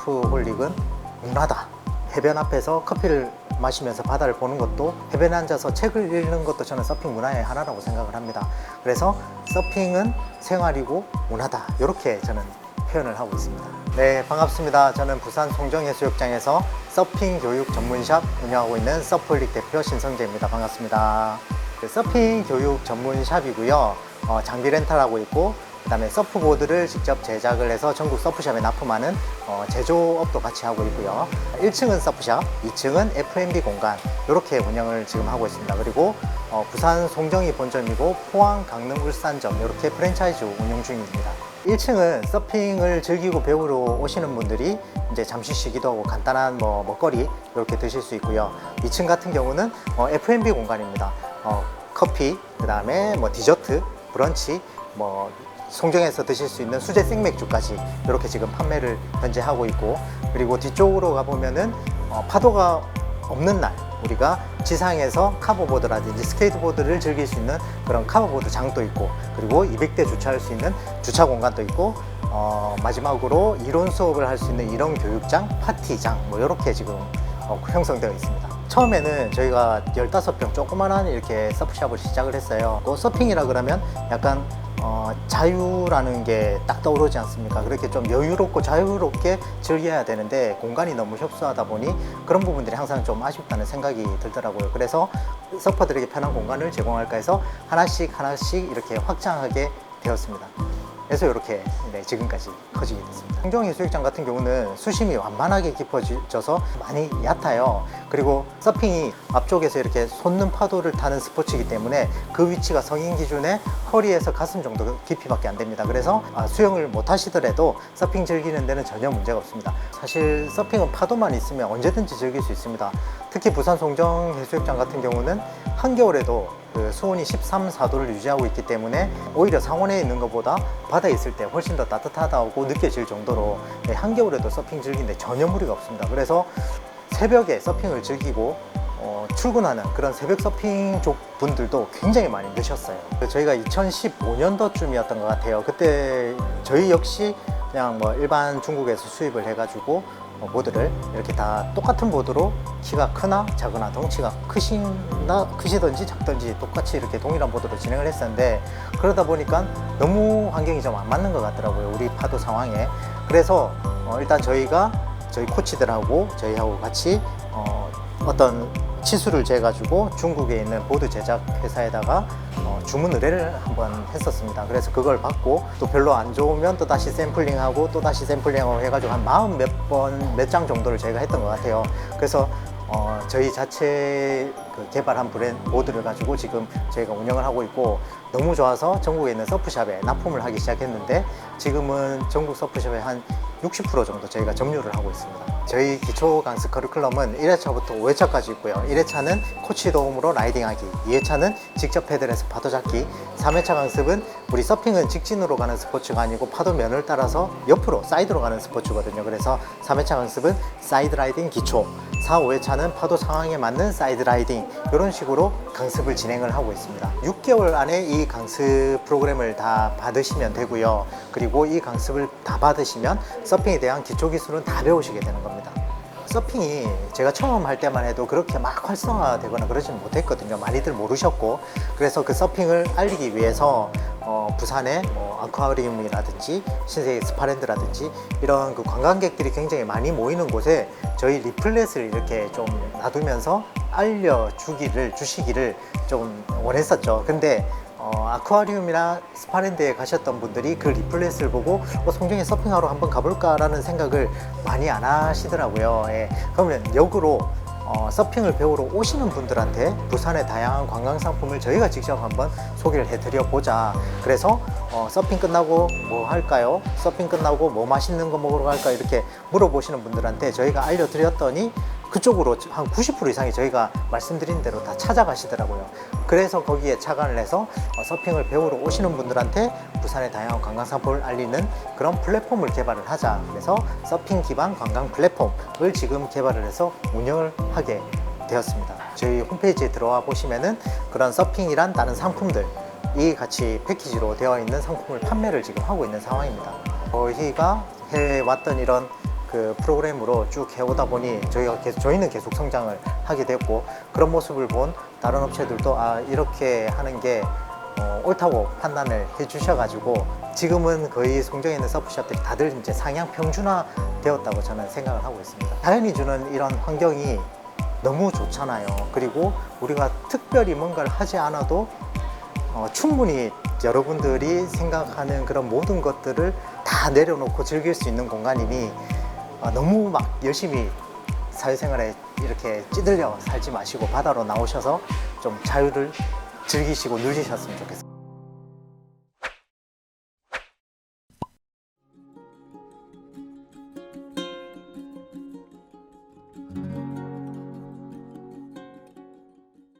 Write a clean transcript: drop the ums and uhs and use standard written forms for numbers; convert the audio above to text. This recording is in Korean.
서프홀릭은 문화다. 해변 앞에서 커피를 마시면서 바다를 보는 것도, 해변에 앉아서 책을 읽는 것도 저는 서핑 문화의 하나라고 생각을 합니다. 그래서 서핑은 생활이고 문화다, 이렇게 저는 표현을 하고 있습니다. 네, 반갑습니다. 저는 부산 송정해수욕장에서 서핑 교육 전문샵 운영하고 있는 서프홀릭 대표 신성재입니다. 반갑습니다. 서핑 교육 전문샵이고요. 장비 렌탈하고 있고, 그 다음에 서프보드를 직접 제작을 해서 전국 서프샵에 납품하는 제조업도 같이 하고 있고요. 1층은 서프샵, 2층은 F&B 공간, 이렇게 운영을 지금 하고 있습니다. 그리고 부산 송정이 본점이고 포항, 강릉, 울산점, 이렇게 프랜차이즈 운영 중입니다. 1층은 서핑을 즐기고 배우러 오시는 분들이 이제 잠시 쉬기도 하고 간단한 먹거리 이렇게 드실 수 있고요. 2층 같은 경우는 F&B 공간입니다. 커피, 그 다음에 디저트, 브런치, 송정에서 드실 수 있는 수제 생맥주까지 이렇게 지금 판매를 현재 하고 있고, 그리고 뒤쪽으로 가보면은 파도가 없는 날 우리가 지상에서 카보보드라든지 스케이트보드를 즐길 수 있는 그런 카보보드 장도 있고, 그리고 200대 주차할 수 있는 주차 공간도 있고, 마지막으로 이론 수업을 할 수 있는 이론 교육장, 파티장 이렇게 지금 형성되어 있습니다. 처음에는 저희가 15평 조그만한 이렇게 서프샵을 시작을 했어요. 서핑이라 그러면 약간 자유라는 게 딱 떠오르지 않습니까? 그렇게 좀 여유롭고 자유롭게 즐겨야 되는데 공간이 너무 협소하다 보니 그런 부분들이 항상 좀 아쉽다는 생각이 들더라고요. 그래서 서퍼들에게 편한 공간을 제공할까 해서 하나씩 이렇게 확장하게 되었습니다. 그래서 이렇게 지금까지 커지게 됐습니다. 송정해수욕장 같은 경우는 수심이 완만하게 깊어져서 많이 얕아요. 그리고 서핑이 앞쪽에서 이렇게 솟는 파도를 타는 스포츠이기 때문에 그 위치가 성인 기준에 허리에서 가슴 정도 깊이밖에 안 됩니다. 그래서 수영을 못 하시더라도 서핑 즐기는 데는 전혀 문제가 없습니다. 사실 서핑은 파도만 있으면 언제든지 즐길 수 있습니다. 특히 부산 송정해수욕장 같은 경우는 한겨울에도 수온이 13, 14도를 유지하고 있기 때문에 오히려 상온에 있는 것보다 바다에 있을 때 훨씬 더 따뜻하다고 느껴질 정도로 한겨울에도 서핑 즐기는데 전혀 무리가 없습니다. 그래서 새벽에 서핑을 즐기고 출근하는 그런 새벽 서핑족 분들도 굉장히 많이 느셨어요. 저희가 2015년도쯤이었던 것 같아요. 그때 저희 역시 그냥 일반 중국에서 수입을 해가지고 보드를 이렇게 다 똑같은 보드로 키가 크나 작으나 덩치가 크시든지 작든지 똑같이 이렇게 동일한 보드로 진행을 했었는데, 그러다 보니까 너무 환경이 좀 안 맞는 것 같더라고요, 우리 파도 상황에. 그래서 일단 저희 코치들하고 저희하고 같이 어떤 치수를 재가지고 중국에 있는 보드 제작 회사에다가 주문 의뢰를 한번 했었습니다. 그래서 그걸 받고 또 별로 안 좋으면 또 다시 샘플링하고 또 다시 샘플링하고 해가지고 한 40몇 장 정도를 저희가 했던 것 같아요. 그래서 저희 자체 개발한 보드를 가지고 지금 저희가 운영을 하고 있고, 너무 좋아서 전국에 있는 서프샵에 납품을 하기 시작했는데 지금은 전국 서프샵에 한 60% 정도 저희가 점유를 하고 있습니다. 저희 기초 강습 커리큘럼은 1회차부터 5회차까지 있고요. 1회차는 코치 도움으로 라이딩하기, 2회차는 직접 패들해서 파도 잡기, 3회차 강습은 우리 서핑은 직진으로 가는 스포츠가 아니고 파도 면을 따라서 옆으로 사이드로 가는 스포츠거든요. 그래서 3회차 강습은 사이드 라이딩 기초, 4, 5회차는 파도 상황에 맞는 사이드 라이딩, 이런 식으로 강습을 진행을 하고 있습니다. 6개월 안에 이 강습 프로그램을 다 받으시면 되고요. 그리고 이 강습을 다 받으시면 서핑에 대한 기초 기술은 다 배우시게 되는 겁니다. 서핑이 제가 처음 할 때만 해도 그렇게 막 활성화되거나 그러지는 못했거든요. 많이들 모르셨고, 그래서 그 서핑을 알리기 위해서 부산에 아쿠아리움이라든지 신세계 스파랜드라든지 이런 관광객들이 굉장히 많이 모이는 곳에 저희 리플렛을 이렇게 좀 놔두면서 주시기를 좀 원했었죠. 근데 아쿠아리움이나 스파랜드에 가셨던 분들이 그 리플렛을 보고 송정에 서핑하러 한번 가볼까 라는 생각을 많이 안 하시더라고요. 그러면 역으로 서핑을 배우러 오시는 분들한테 부산의 다양한 관광 상품을 저희가 직접 한번 소개를 해드려 보자. 그래서 서핑 끝나고 뭐 할까요? 서핑 끝나고 뭐 맛있는 거 먹으러 갈까요? 이렇게 물어보시는 분들한테 저희가 알려드렸더니 그쪽으로 한 90% 이상이 저희가 말씀드린 대로 다 찾아가시더라고요. 그래서 거기에 착안을 해서 서핑을 배우러 오시는 분들한테 부산의 다양한 관광 상품을 알리는 그런 플랫폼을 개발을 하자. 그래서 서핑 기반 관광 플랫폼을 지금 개발을 해서 운영을 하게 되었습니다. 저희 홈페이지에 들어와 보시면은 그런 서핑이란 다른 상품들이 같이 패키지로 되어 있는 상품을 판매를 지금 하고 있는 상황입니다. 저희가 해왔던 이런 그 프로그램으로 쭉 해오다 보니 저희는 계속 성장을 하게 됐고, 그런 모습을 본 다른 업체들도 이렇게 하는 게 옳다고 판단을 해주셔가지고 지금은 거의 송정에 있는 서프샵들이 다들 이제 상향 평준화 되었다고 저는 생각을 하고 있습니다. 자연이 주는 이런 환경이 너무 좋잖아요. 그리고 우리가 특별히 뭔가를 하지 않아도 충분히 여러분들이 생각하는 그런 모든 것들을 다 내려놓고 즐길 수 있는 공간이니 너무 막 열심히 사회생활에 이렇게 찌들려 살지 마시고 바다로 나오셔서 좀 자유를 즐기시고 누리셨으면 좋겠습니다.